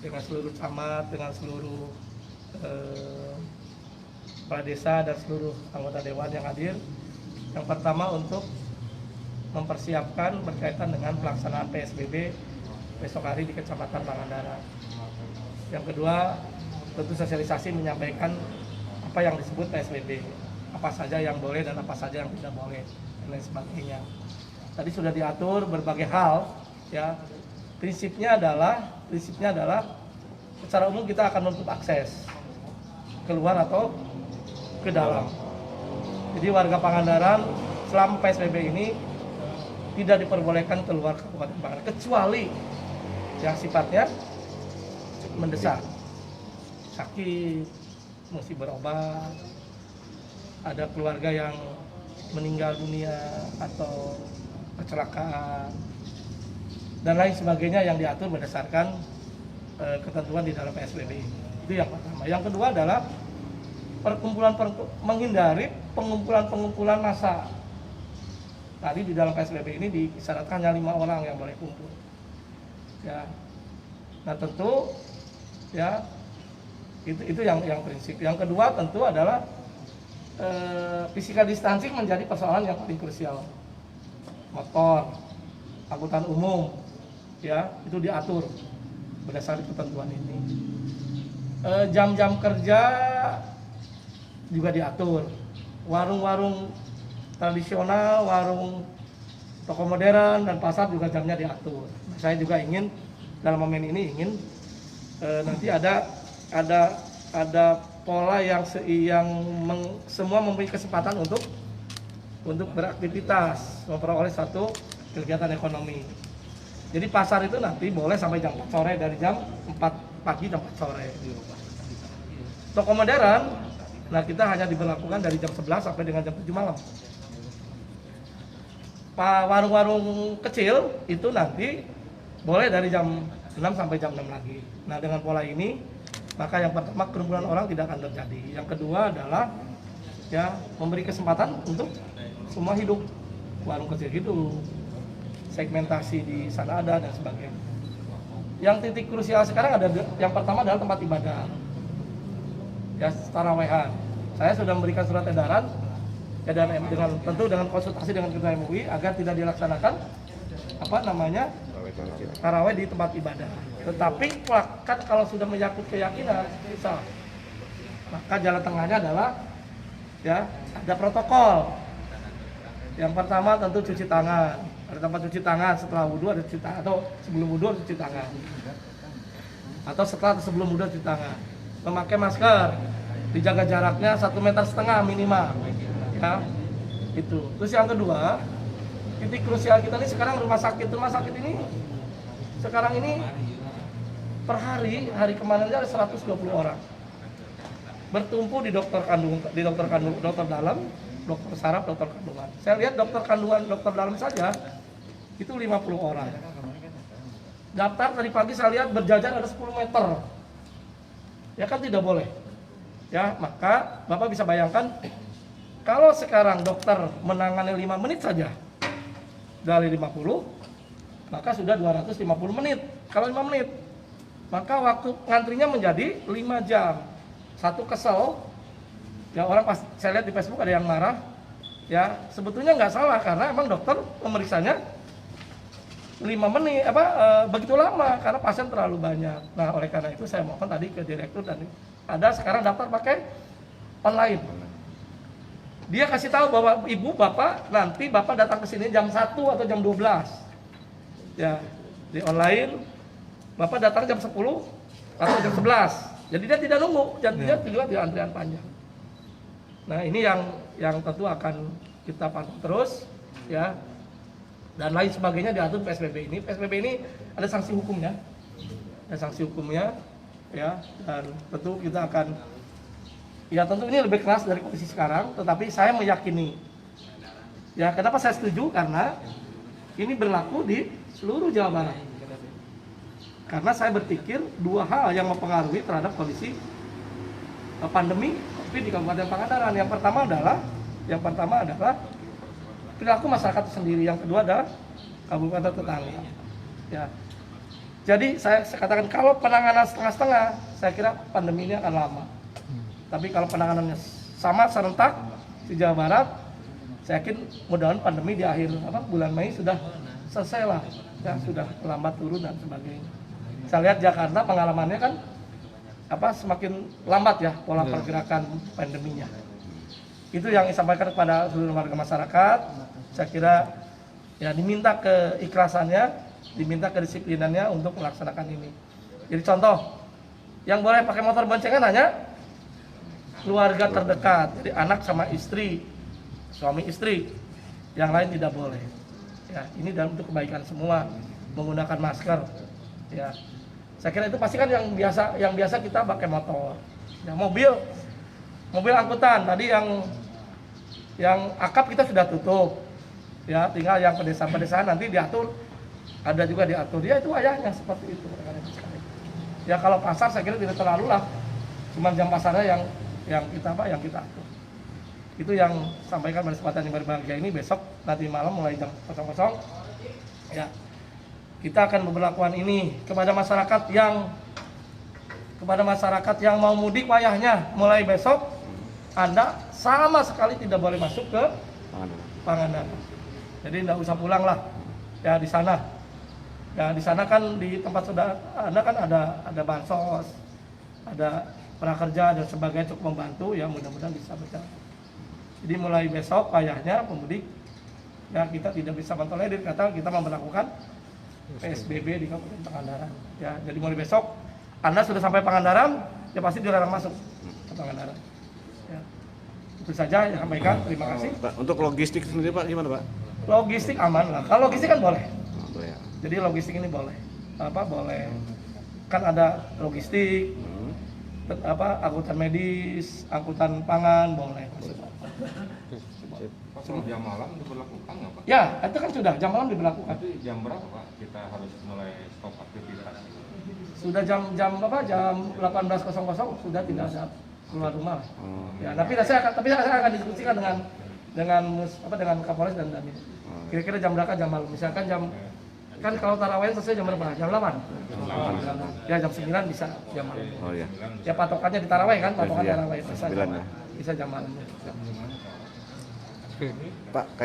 dengan seluruh camat, dengan seluruh kepala desa dan seluruh anggota dewan yang hadir. Yang pertama untuk mempersiapkan berkaitan dengan pelaksanaan PSBB besok hari di Kecamatan Pangandaran. Yang kedua, tentu sosialisasi menyampaikan apa yang disebut PSBB, apa saja yang boleh dan apa saja yang tidak boleh, dan lain sebagainya. Tadi sudah diatur berbagai hal, ya. Prinsipnya adalah secara umum kita akan menutup akses keluar atau ke dalam. Jadi warga Pangandaran selama PSBB ini tidak diperbolehkan keluar Kabupaten Pangandaran kecuali yang sifatnya mendesak, sakit, mesti berobat, ada keluarga yang meninggal dunia atau kecelakaan dan lain sebagainya yang diatur berdasarkan ketentuan di dalam PSBB. Itu yang pertama. Yang kedua adalah menghindari pengumpulan massa. Tadi di dalam PSBB ini disyaratkan hanya 5 orang yang boleh kumpul. Ya. Nah tentu ya itu yang prinsip. Yang kedua tentu adalah physical distancing menjadi persoalan yang paling krusial. Motor, angkutan umum, ya itu diatur berdasarkan ketentuan ini. Jam-jam kerja juga diatur. Warung-warung tradisional, warung toko modern dan pasar juga jamnya diatur. Saya juga ingin dalam momen ini nanti ada pola yang semua mempunyai kesempatan untuk beraktivitas, memperoleh satu kegiatan ekonomi. Jadi pasar itu nanti boleh sampai jam 4 sore, dari jam 4 pagi jam 4 sore. Toko modern, nah kita hanya diberlakukan dari jam 11 sampai dengan jam 7 malam. Warung-warung kecil itu nanti boleh dari jam 6 sampai jam 6 lagi. Nah dengan pola ini, maka yang pertama kerumunan orang tidak akan terjadi. Yang kedua adalah ya memberi kesempatan untuk semua hidup, warung kecil hidup, segmentasi di sana ada dan sebagainya. Yang titik krusial sekarang ada, yang pertama adalah tempat ibadah, ya tarawehan. Saya sudah memberikan surat edaran ya, dan tentu dengan konsultasi dengan Ketua MUI agar tidak dilaksanakan taraweh di tempat ibadah. Tetapi kan kalau sudah menyangkut keyakinan bisa, maka jalan tengahnya adalah ya ada protokol. Yang pertama tentu cuci tangan, ada tempat cuci tangan, setelah wudhu ada cuci tangan, atau sebelum wudhu ada cuci tangan, atau setelah atau sebelum wudhu cuci tangan. Memakai masker, dijaga jaraknya 1,5 meter minimal, ya itu. Terus yang kedua, titik krusial kita ini sekarang rumah sakit ini sekarang ini per hari kemarin ada 120 orang bertumpu di dokter dalam, dokter saraf, dokter kandungan. Saya lihat dokter kandungan, dokter dalam saja itu 50 orang. Daftar tadi pagi saya lihat berjajar ada 10 meter. Ya kan tidak boleh. Ya, maka Bapak bisa bayangkan kalau sekarang dokter menangani 5 menit saja dari 50, maka sudah 250 menit. Kalau 5 menit, maka waktu ngantrinya menjadi 5 jam. Satu kesel, ya orang pas saya lihat di Facebook ada yang marah, ya sebetulnya nggak salah karena emang dokter pemeriksanya 5 menit, begitu lama karena pasien terlalu banyak. Nah oleh karena itu saya mohon tadi ke direktur dan ada sekarang daftar pakai online. Dia kasih tahu bahwa ibu bapak nanti bapak datang ke sini jam 1 atau jam 12. Ya, di online bapak datang jam 10 atau jam 11. Jadi dia tidak nunggu, dia juga di antrian panjang. Nah, ini yang tentu akan kita pantau terus ya. Dan lain sebagainya diatur PSBB ini. PSBB ini ada sanksi hukumnya. Ada sanksi hukumnya ya, dan tentu kita akan ya tentu ini lebih keras dari kondisi sekarang, tetapi saya meyakini ya kenapa saya setuju karena ini berlaku di seluruh Jawa Barat. Karena saya berpikir dua hal yang mempengaruhi terhadap kondisi pandemi COVID di Kabupaten Pangandaran. Yang pertama adalah perilaku masyarakat sendiri. Yang kedua adalah kabupaten tetangga. Ya. Jadi saya katakan kalau penanganan setengah-setengah, saya kira pandemi ini akan lama. Tapi kalau penanganannya sama serentak di Jawa Barat, saya yakin mudah-mudahan pandemi di akhir bulan Mei sudah selesai lah, ya sudah lambat turun dan sebagainya. Saya lihat Jakarta pengalamannya kan semakin lambat ya pola pergerakan pandeminya. Itu yang disampaikan kepada seluruh warga masyarakat. Saya kira ya diminta keikhlasannya, diminta kedisiplinannya untuk melaksanakan ini. Jadi contoh, yang boleh pakai motor boncengan hanya keluarga terdekat, jadi anak sama istri, suami istri, yang lain tidak boleh. Ya, ini dalam untuk kebaikan semua, menggunakan masker. Ya, saya kira itu pasti kan yang biasa kita pakai motor. Ya, mobil angkutan tadi yang akap kita sudah tutup. Ya, tinggal yang pedesaan nanti diatur. Ada juga diatur, ya itu ayahnya seperti itu. Ya kalau pasar saya kira tidak terlalu lah, cuma jam pasarnya yang kita atur. Itu yang sampaikan pada kesempatan yang berbahagia ini. Besok nanti malam mulai jam 00 ya kita akan memberlakukan ini kepada masyarakat yang mau mudik wayahnya mulai besok Anda sama sekali tidak boleh masuk ke Pangandaran. Jadi tidak usah pulang lah ya di sana. Ya di sana kan di tempat saudara Anda kan ada bansos, ada prakerja dan sebagainya cukup membantu ya, mudah-mudahan bisa berjalan. Jadi mulai besok ayahnya pemudik ya kita tidak bisa mentolerir kata kita memperlakukan PSBB di Kabupaten Pangandaran. Ya jadi mulai besok Anda sudah sampai Pangandaran ya pasti dilarang masuk ke Pangandaran. Ya. Itu saja yang sampaikan. Terima kasih. Pak, untuk logistik sendiri Pak gimana Pak? Logistik aman lah. Kalau logistik kan boleh. Boleh ya. Jadi logistik ini boleh, boleh, kan ada logistik, angkutan medis, angkutan pangan boleh. Kalau jam malam diberlakukan nggak Pak? Ya, itu kan sudah jam malam diberlakukan. Tapi jam berapa Pak kita harus mulai stop aktivitas? Sudah jam 18.00 sudah tidak ada keluar rumah. Ya, tapi saya akan diskusikan dengan Kapolres dan Dandim. Kira-kira jam berapa jam malam? Misalkan kan kalau tarawih selesai jam berapa? Jam 8. Ya jam 9 bisa jam malam. Oh iya. Ya patokannya di tarawih kan, patokan Iya. tarawih bisa jam 9 ya. bisa jam malam. Pak, kait